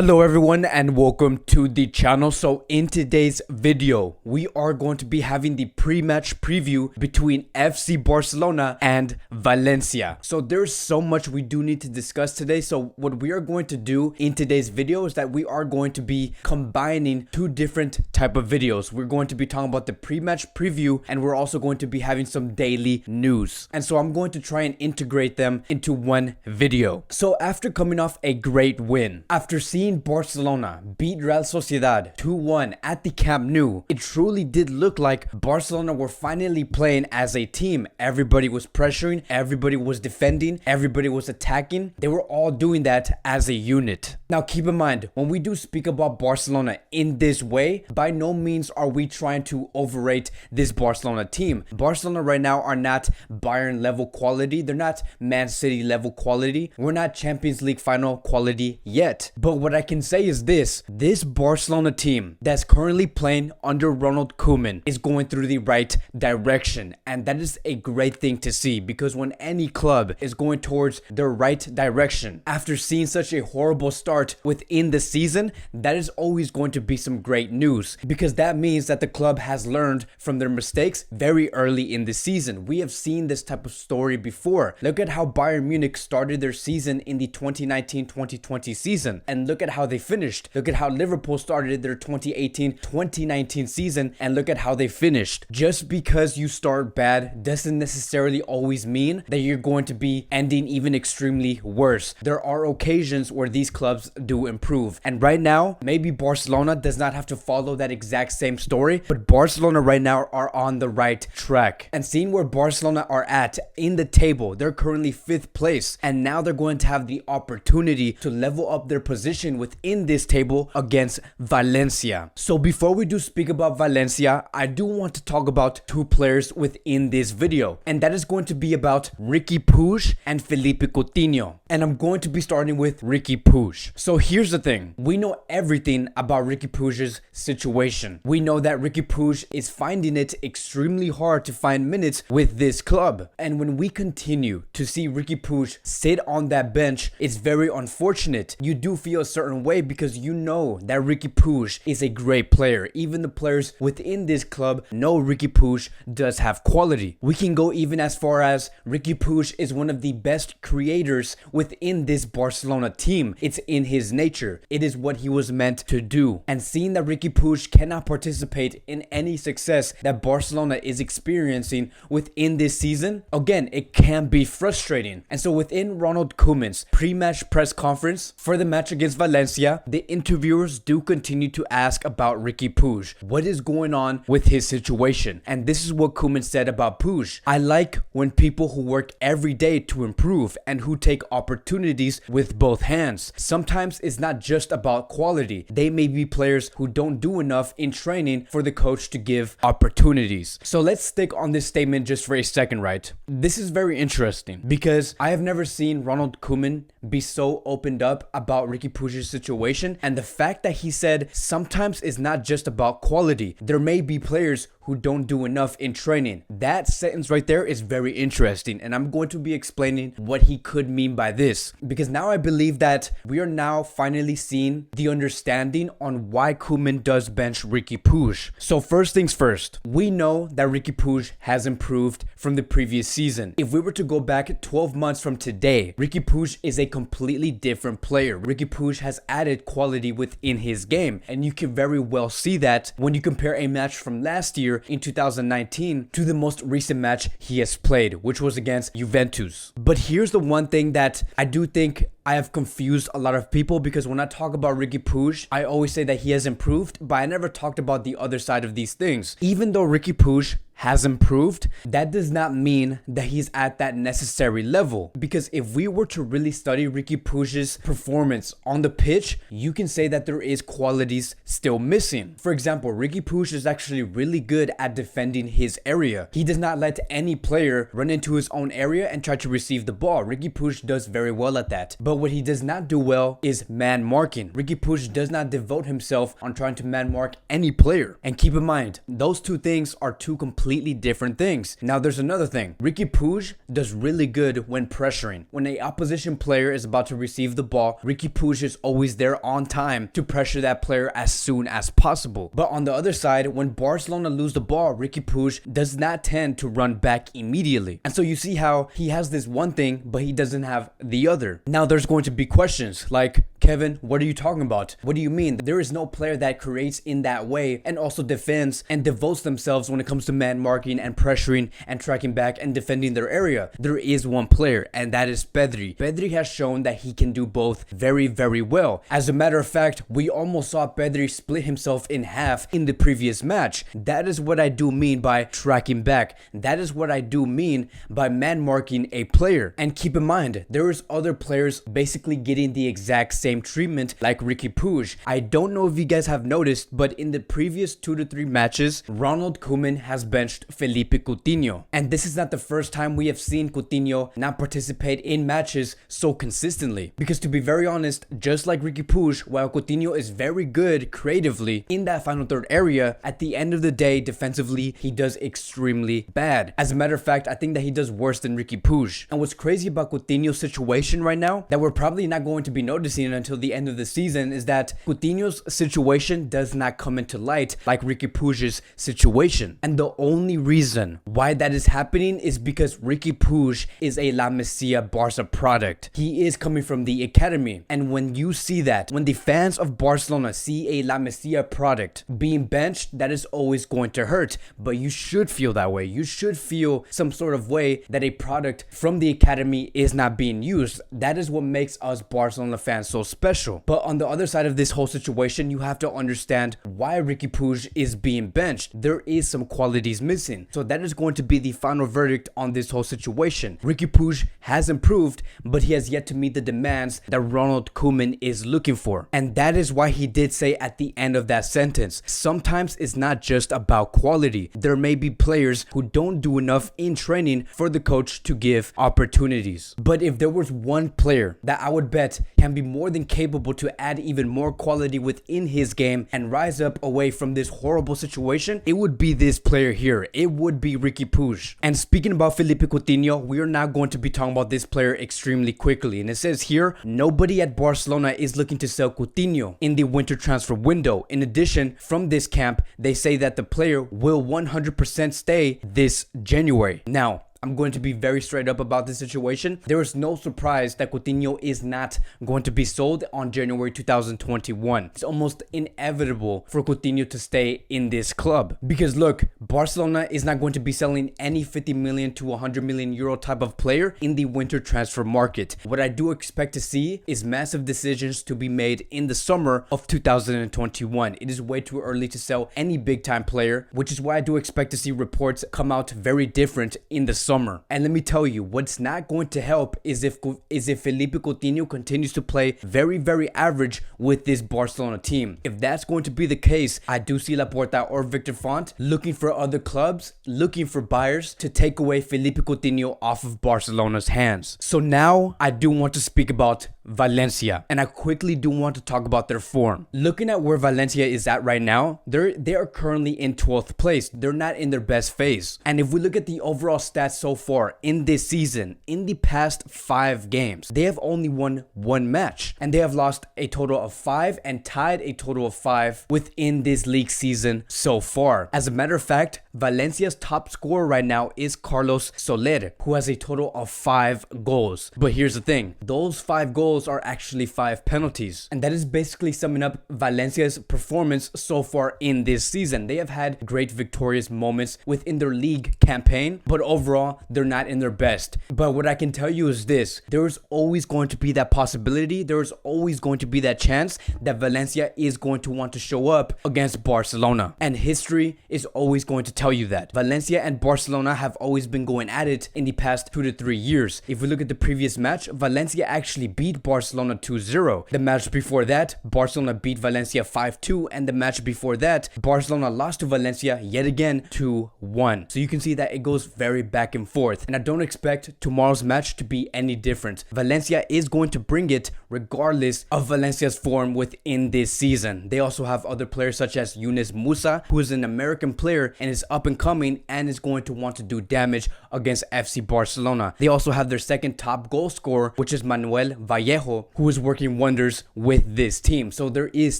Hello everyone and welcome to the channel. So in today's video, we are going to be having the pre-match preview between FC Barcelona and Valencia. So there's so much we do need to discuss today. So what we are going to do in today's video is that we are going to be combining two different type of videos. We're going to be talking about the pre-match preview and we're also going to be having some daily news. And so I'm going to try and integrate them into one video. So after coming off a great win, after seeing Barcelona beat Real Sociedad 2-1 at the Camp Nou, it truly did look like Barcelona were finally playing as a team. Everybody was pressuring, everybody was defending, everybody was attacking. They were all doing that as a unit. Now keep in mind, when we do speak about Barcelona in this way, by no means are we trying to overrate this Barcelona team. Barcelona right now are not Bayern level quality. They're not Man City level quality. We're not Champions League final quality yet. But what I can say is this Barcelona team that's currently playing under Ronald Koeman is going through the right direction. And that is a great thing to see, because when any club is going towards the right direction after seeing such a horrible start within the season, that is always going to be some great news, because that means that the club has learned from their mistakes very early in the season. We have seen this type of story before. Look at how Bayern Munich started their season in the 2019-2020 season, and look at how they finished. Look at how Liverpool started their 2018-2019 season, and look at how they finished. Just because you start bad doesn't necessarily always mean that you're going to be ending even extremely worse. There are occasions where these clubs do improve, and right now maybe Barcelona does not have to follow that exact same story, but Barcelona right now are on the right track. And seeing where Barcelona are at in the table, they're currently 5th place, and now they're going to have the opportunity to level up their position within this table against Valencia. So before we do speak about Valencia, I do want to talk about two players within this video, and that is going to be about Riqui Puig'S and Philippe Coutinho. And I'm going to be starting with Riqui Puig'S. So here's the thing, we know everything about Riqui Puig'S situation. We know that Riqui Puig'S is finding it extremely hard to find minutes with this club, and when we continue to see Riqui Puig'S sit on that bench, it's very unfortunate. You do feel a certain way because you know that Riqui Puig'S is a great player. Even the players within this club know Riqui Puig'S does have quality. We can go even as far as Riqui Puig'S is one of the best creators within this Barcelona team. It's in his nature. It is what he was meant to do. And seeing that Riqui Puig'S cannot participate in any success that Barcelona is experiencing within this season, again, it can be frustrating. And so within Ronald Koeman's pre-match press conference for the match against Valencia, the interviewers do continue to ask about Riqui Puig'S. What is going on with his situation? And this is what Koeman said about Puig'S. I like when people who work every day to improve and who take opportunities with both hands. Sometimes it's not just about quality. They may be players who don't do enough in training for the coach to give opportunities. So let's stick on this statement just for a second, right? This is very interesting because I have never seen Ronald Koeman be so opened up about Riqui Puig'S situation, and the fact that he said sometimes it's not just about quality. There may be players who don't do enough in training. That sentence right there is very interesting, and I'm going to be explaining what he could mean by this, because now I believe that we are now finally seeing the understanding on why Koeman does bench Riqui Puig'S. So first things first, we know that Riqui Puig'S has improved from the previous season. If we were to go back 12 months from today, Riqui Puig'S is a completely different player. Riqui Puig'S has added quality within his game, and you can very well see that when you compare a match from last year in 2019 to the most recent match he has played, which was against Juventus. But here's the one thing that I do think I have confused a lot of people, because when I talk about Riqui Puig'S, I always say that he has improved, but I never talked about the other side of these things. Even though Riqui Puig'S has improved, that does not mean that he's at that necessary level, because if we were to really study Riqui Puig'S performance on the pitch, you can say that there is qualities still missing. For example, Riqui Puig'S is actually really good at defending his area. He does not let any player run into his own area and try to receive the ball. Riqui Puig'S does very well at that. But what he does not do well is man marking. Riqui Puig'S does not devote himself on trying to man mark any player. And keep in mind, those two things are two completely completely different things. Now there's another thing. Riqui Puig'S does really good when pressuring. When an opposition player is about to receive the ball, Riqui Puig'S is always there on time to pressure that player as soon as possible. But on the other side, when Barcelona lose the ball, Riqui Puig'S does not tend to run back immediately. And so you see how he has this one thing, but he doesn't have the other. Now there's going to be questions like, Kevin, what are you talking about? What do you mean? There is no player that creates in that way and also defends and devotes themselves when it comes to man marking and pressuring and tracking back and defending their area. There is one player, and that is Pedri. Pedri has shown that he can do both very, very well. As a matter of fact, we almost saw Pedri split himself in half in the previous match. That is what I do mean by tracking back. That is what I do mean by man marking a player. And keep in mind, there is other players basically getting the exact same treatment like Riqui Puig'S. I don't know if you guys have noticed, but in the previous 2 to 3 matches, Ronald Koeman has benched Felipe Coutinho. And this is not the first time we have seen Coutinho not participate in matches so consistently. Because to be very honest, just like Riqui Puig'S, while Coutinho is very good creatively in that final third area, at the end of the day, defensively, he does extremely bad. As a matter of fact, I think that he does worse than Riqui Puig'S. And what's crazy about Coutinho's situation right now, that we're probably not going to be noticing until the end of the season, is that Coutinho's situation does not come into light like Riqui Puig'S situation. And the only reason why that is happening is because Riqui Puig'S is a La Masia Barca product. He is coming from the academy. And when you see that, when the fans of Barcelona see a La Masia product being benched, that is always going to hurt. But you should feel that way. You should feel some sort of way that a product from the academy is not being used. That is what makes us Barcelona fans so special. But on the other side of this whole situation, you have to understand why Riqui Puig'S is being benched. There is some qualities missing. So that is going to be the final verdict on this whole situation. Riqui Puig'S has improved, but he has yet to meet the demands that Ronald Koeman is looking for. And that is why he did say at the end of that sentence, sometimes it's not just about quality. There may be players who don't do enough in training for the coach to give opportunities. But if there was one player that I would bet can be more than capable to add even more quality within his game and rise up away from this horrible situation, it would be this player here. It would be Riqui Puig'S. And speaking about Felipe Coutinho, we are now going to be talking about this player extremely quickly. And it says here, nobody at Barcelona is looking to sell Coutinho in the winter transfer window. In addition, from this camp, they say that the player will 100% stay this January. Now, I'm going to be very straight up about this situation. There is no surprise that Coutinho is not going to be sold on January 2021. It's almost inevitable for Coutinho to stay in this club. Because look, Barcelona is not going to be selling any 50 million to 100 million euro type of player in the winter transfer market. What I do expect to see is massive decisions to be made in the summer of 2021. It is way too early to sell any big time player, which is why I do expect to see reports come out very different in the summer. And let me tell you, what's not going to help is if Felipe Coutinho continues to play very, very average with this Barcelona team. If that's going to be the case, I do see Laporta or Victor Font looking for other clubs, looking for buyers to take away Felipe Coutinho off of Barcelona's hands. So now I do want to speak about Valencia, and I quickly do want to talk about their form. Looking at where Valencia is at right now, they are currently in 12th place. They're not in their best phase. And if we look at the overall stats so far in this season, in the past 5 games, they have only won 1 match, and they have lost a total of 5 and tied a total of 5 within this league season so far. As a matter of fact, Valencia's top scorer right now is Carlos Soler, who has a total of 5 goals. But here's the thing, those 5 goals are actually 5 penalties. And that is basically summing up Valencia's performance so far in this season. They have had great victorious moments within their league campaign, but overall, they're not in their best. But what I can tell you is this, there is always going to be that possibility, there is always going to be that chance that Valencia is going to want to show up against Barcelona. And history is always going to tell you that. Valencia and Barcelona have always been going at it in the past 2 to 3 years. If we look at the previous match, Valencia actually beat beat Barcelona 2-0. The match before that, Barcelona beat Valencia 5-2, and the match before that, Barcelona lost to Valencia yet again 2-1. So you can see that it goes very back and forth, and I don't expect tomorrow's match to be any different. Valencia is going to bring it regardless of Valencia's form within this season. They also have other players such as Yunus Musa, who is an American player and is up and coming and is going to want to do damage against FC Barcelona. They also have their second top goal scorer, which is Manuel Vallejo, who is working wonders with this team. So there is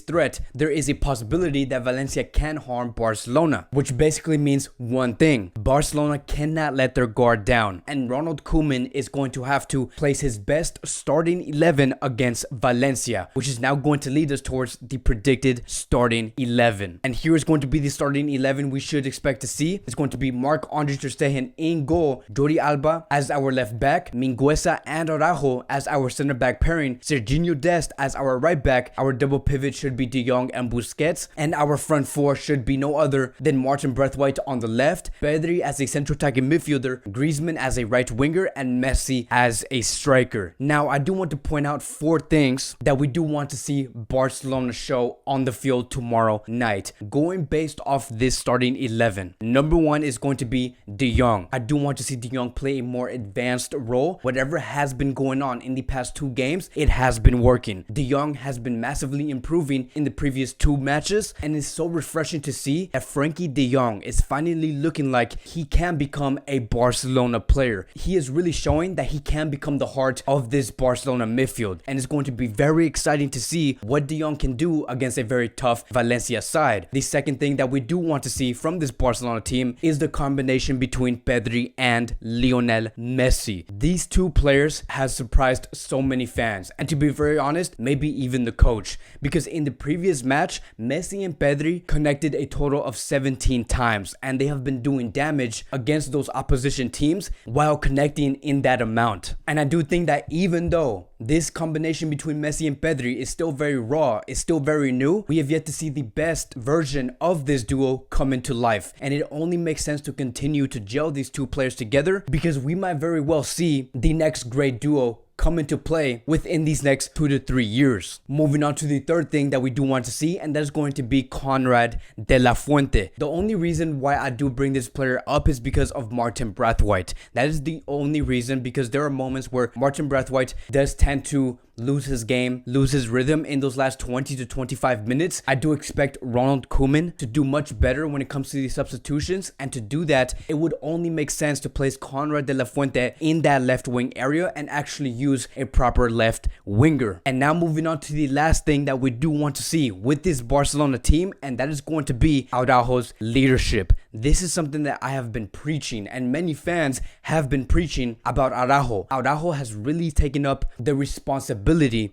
threat. There is a possibility that Valencia can harm Barcelona, which basically means one thing: Barcelona cannot let their guard down, and Ronald Koeman is going to have to place his best starting 11 against Valencia, which is now going to lead us towards the predicted starting 11. And here is going to be the starting 11 we should expect to see. It's going to be Marc-Andre ter Stegen in goal, Jordi Alba as our left back, Mingueza and Araujo as our center back pairing, Serginho Dest as our right back. Our double pivot should be De Jong and Busquets, and our front four should be no other than Martin Braithwaite on the left, Pedri as a central attacking midfielder, Griezmann as a right winger, and Messi as a striker. Now, I do want to point out 4 things that we do want to see Barcelona show on the field tomorrow night, going based off this starting 11. Number 1 is going to be De Jong. I do want to see De Jong play a more advanced role. Whatever has been going on in the past 2 games, it has been working. De Jong has been massively improving in the previous 2 matches, and it's so refreshing to see that Frankie De Jong is finally looking like he can become a Barcelona player. He is really showing that he can become the heart of this Barcelona midfield, and it's going to be very exciting to see what De Jong can do against a very tough Valencia side. The second thing that we do want to see from this Barcelona team is the combination between Pedri and Lionel Messi. These 2 players have surprised so many fans, and to be very honest, maybe even the coach, because in the previous match, Messi and Pedri connected a total of 17 times, and they have been doing damage against those opposition teams while connecting in that amount. And I do think that even though this combination between Messi and Pedri is still very raw, is still very new, we have yet to see the best version of this duo come into life, and it only makes sense to continue to gel these 2 players together, because we might very well see the next great duo come into play within these next 2 to 3 years. Moving on to the third thing that we do want to see, and that's going to be Konrad de la Fuente. The only reason why I do bring this player up is because of Martin Braithwaite. That is the only reason, because there are moments where Martin Braithwaite does tend to lose his game, lose his rhythm in those last 20 to 25 minutes. I do expect Ronald Koeman to do much better when it comes to the substitutions, and to do that, it would only make sense to place Konrad de la Fuente in that left wing area and actually use a proper left winger. And now moving on to the last thing that we do want to see with this Barcelona team, and that is going to be Araujo's leadership. This is something that I have been preaching, and many fans have been preaching about Araujo. Araujo has really taken up the responsibility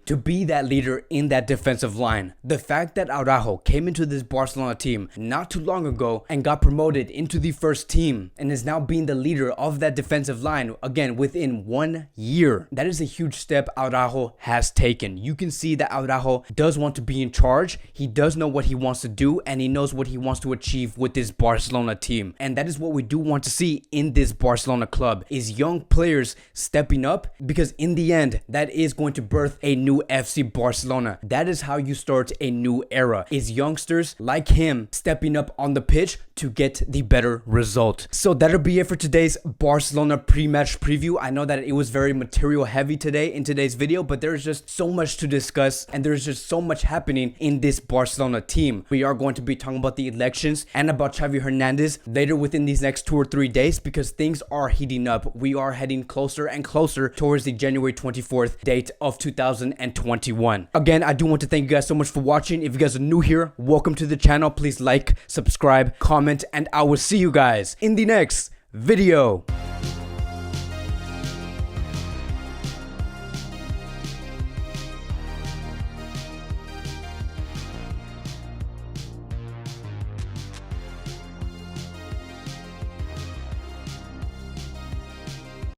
to be that leader in that defensive line. The fact that Araujo came into this Barcelona team not too long ago and got promoted into the first team and is now being the leader of that defensive line again within 1 year, that is a huge step Araujo has taken. You can see that Araujo does want to be in charge. He does know what he wants to do, and he knows what he wants to achieve with this Barcelona team. And that is what we do want to see in this Barcelona club, is young players stepping up, because in the end, that is going to birth a new FC Barcelona. That is how you start a new era, is youngsters like him stepping up on the pitch to get the better result. So that'll be it for today's Barcelona pre-match preview. I know that it was very material heavy today in today's video, but there's just so much to discuss, and there's just so much happening in this Barcelona team. We are going to be talking about the elections and about Xavi Hernandez later within these next 2 or 3 days, because things are heating up. We are heading closer and closer towards the January 24th date of 2021. Again, I do want to thank you guys so much for watching. If you guys are new here, welcome to the channel. Please like, subscribe, comment, and I will see you guys in the next video.